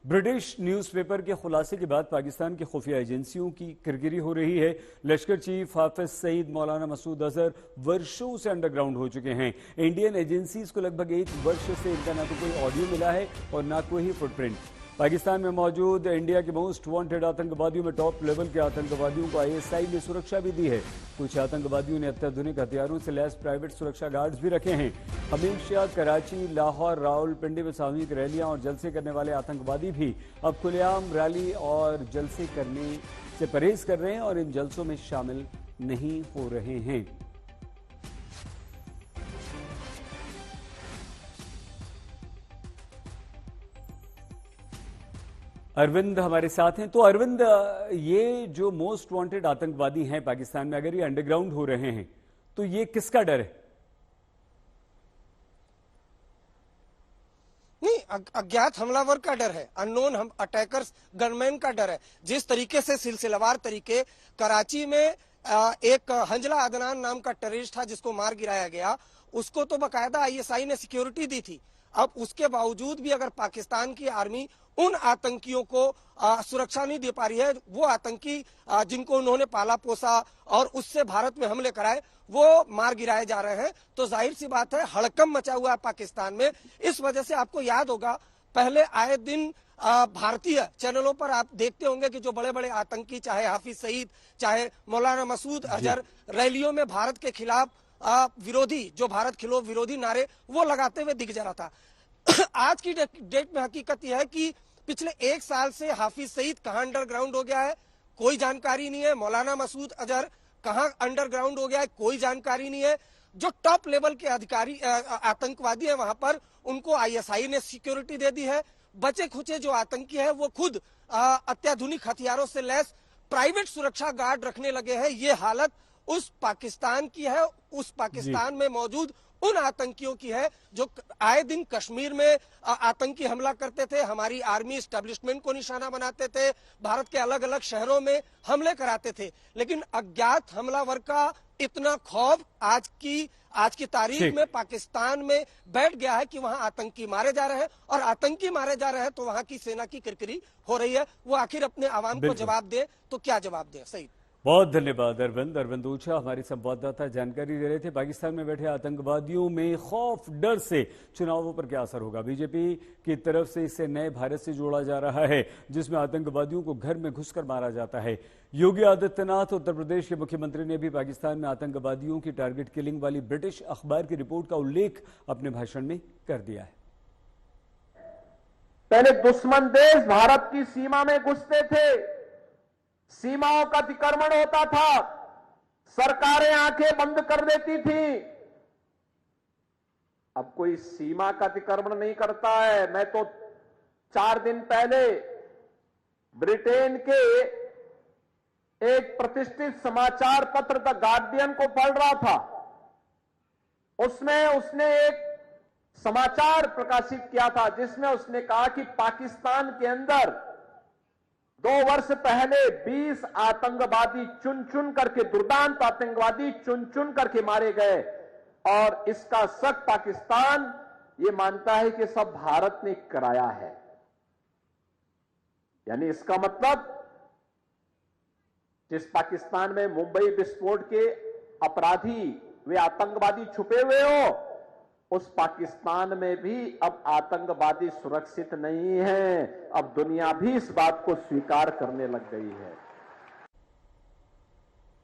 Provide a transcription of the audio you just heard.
British newspaper के खुलासे के बाद पाकिस्तान की खुफिया एजेंसियों की किरकिरी हो रही है। लश्कर चीफ हाफिज सईद मौलाना मसूद अजहर वर्षों से अंडरग्राउंड हो चुके हैं। इंडियन एजेंसीज को लगभग 1 वर्ष से इनका ना तो कोई ऑडियो मिला है और ना कोई फुटप्रिंट। पाकिस्तान में मौजूद इंडिया के मोस्ट वांटेड आतंकवादियों में टॉप लेवल के आतंकवादियों को आईएसआई ने सुरक्षा भी दी है। कुछ आतंकवादियों ने अत्याधुनिक हथियारों से लैस प्राइवेट सुरक्षा गार्ड्स भी रखे हैं। हमेशा कराची, लाहौर, रावलपिंडी में सामूहिक रैलियां और जलसे करने वाले आतंकवादी भी अब खुलेआम रैली और जलसे करने से परहेज कर रहे हैं और इन जलसों में शामिल नहीं हो रहे हैं। अरविंद हमारे साथ हैं। तो अरविंद, ये जो मोस्ट वांटेड आतंकवादी हैं पाकिस्तान में, अगर ये अंडरग्राउंड हो रहे हैं तो ये किसका डर है? नहीं, अज्ञात हमलावर का डर है, अननोन हम अटैकर्स गनमैन का डर है। जिस तरीके से सिलसिलेवार तरीके कराची में एक हंजला अदनान नाम का टेररिस्ट था जिसको मार गिराया गया, उसको तो बकायदा आईएसआई ने सिक्योरिटी दी थी। अब उसके बावजूद भी अगर पाकिस्तान की आर्मी उन आतंकियों को सुरक्षा नहीं दे पा रही है, वो आतंकी जिनको उन्होंने पाला पोसा और उससे भारत में हमले कराए, वो मार गिराए जा रहे हैं, तो जाहिर सी बात है हड़कंप मचा हुआ है पाकिस्तान में। इस वजह से आपको याद होगा, पहले आए दिन भारतीय चैनलों पर आप देखते होंगे कि जो बड़े बड़े आतंकी, चाहे हाफिज सईद, चाहे मौलाना मसूद अजहर, रैलियों में भारत के खिलाफ विरोधी, जो भारत खिलाफ विरोधी नारे वो लगाते हुए दिख जा रहा था। आज की डेट में हकीकत यह है कि पिछले 1 साल से हाफिज सईद कहां अंडरग्राउंड हो गया है, कोई जानकारी नहीं है। मौलाना मसूद अजहर कहां अंडरग्राउंड हो गया है, कोई जानकारी नहीं है। जो टॉप लेवल के अधिकारी आतंकवादी है वहां पर, उनको आईएसआई ने सिक्योरिटी दे दी है। बचे खुचे जो आतंकी है वो खुद अत्याधुनिक हथियारों से लैस प्राइवेट सुरक्षा गार्ड रखने लगे हैं। ये हालत उस पाकिस्तान की है, उस पाकिस्तान में मौजूद उन आतंकियों की है जो आए दिन कश्मीर में आतंकी हमला करते थे, हमारी आर्मी एस्टेब्लिशमेंट को निशाना बनाते थे, भारत के अलग अलग शहरों में हमले कराते थे। लेकिन अज्ञात हमलावर का इतना खौफ आज की तारीख में पाकिस्तान में बैठ गया है कि वहां आतंकी मारे जा रहे हैं, और आतंकी मारे जा रहे हैं तो वहां की सेना की किरकिरी हो रही है। वो आखिर अपने आवाम को जवाब दे तो क्या जवाब दे? सही। बहुत धन्यवाद अरविंद ओछा हमारे संवाददाता जानकारी दे रहे थे। पाकिस्तान में बैठे आतंकवादियों में खौफ, डर से चुनावों पर क्या असर होगा? बीजेपी की तरफ से इसे नए भारत से जोड़ा जा रहा है जिसमें आतंकवादियों को घर में घुसकर मारा जाता है। योगी आदित्यनाथ उत्तर प्रदेश के मुख्यमंत्री ने भी पाकिस्तान में आतंकवादियों की टारगेट किलिंग वाली ब्रिटिश अखबार की रिपोर्ट का उल्लेख अपने भाषण में कर दिया है। पहले दुश्मन देश भारत की सीमा में घुसते थे, सीमाओं का अतिक्रमण होता था, सरकारें आंखें बंद कर देती थी। अब कोई सीमा का अतिक्रमण नहीं करता है। मैं तो 4 दिन पहले ब्रिटेन के एक प्रतिष्ठित समाचार पत्र द गार्डियन को पढ़ रहा था। उसमें उसने एक समाचार प्रकाशित किया था जिसमें उसने कहा कि पाकिस्तान के अंदर 2 वर्ष पहले 20 आतंकवादी चुन चुन करके, दुर्दांत आतंकवादी चुन चुन करके मारे गए, और इसका शक पाकिस्तान ये मानता है कि सब भारत ने कराया है। यानी इसका मतलब जिस पाकिस्तान में मुंबई विस्फोट के अपराधी, वे आतंकवादी छुपे हुए हो, उस पाकिस्तान में भी अब आतंकवादी सुरक्षित नहीं है। अब दुनिया भी इस बात को स्वीकार करने लग गई है।